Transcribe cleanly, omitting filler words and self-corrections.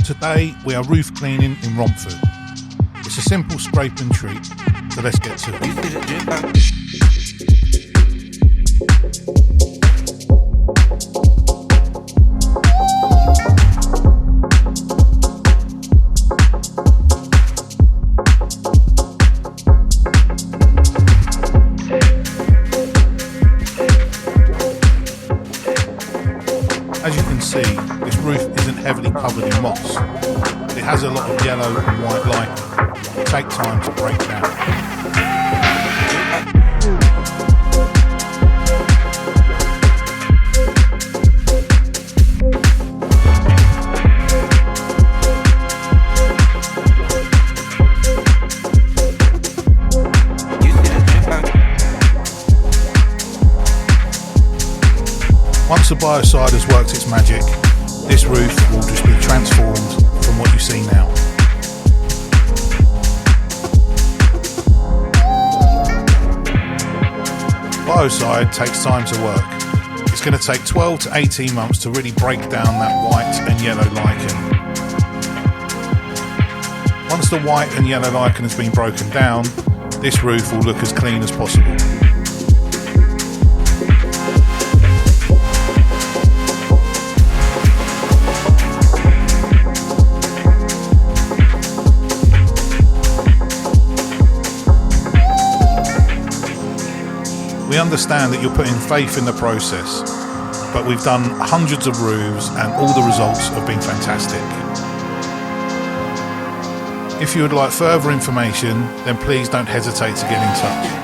Today we are roof cleaning in Romford. It's a simple scrape and treat, so let's get to it. As you can see, this roof isn't heavily covered in moss, but it has a lot of yellow and white lichen that will take time to break down. Once the biocide has worked its magic, this roof will just be transformed from what you see now. Biocide takes time to work. It's going to take 12 to 18 months to really break down that white and yellow lichen. Once the white and yellow lichen has been broken down, this roof will look as clean as possible. We understand that you're putting faith in the process, but we've done hundreds of roofs and all the results have been fantastic. If you would like further information, then please don't hesitate to get in touch.